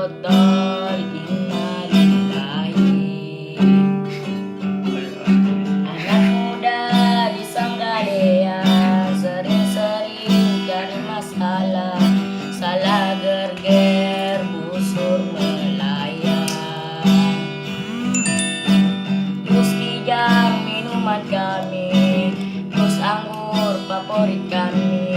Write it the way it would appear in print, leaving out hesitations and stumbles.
botol innalillahi. Anak muda di Sanggarea sering-sering cari masalah, salah gerger busur melayang. Jus kijang minuman kami, jus anggur favorit kami.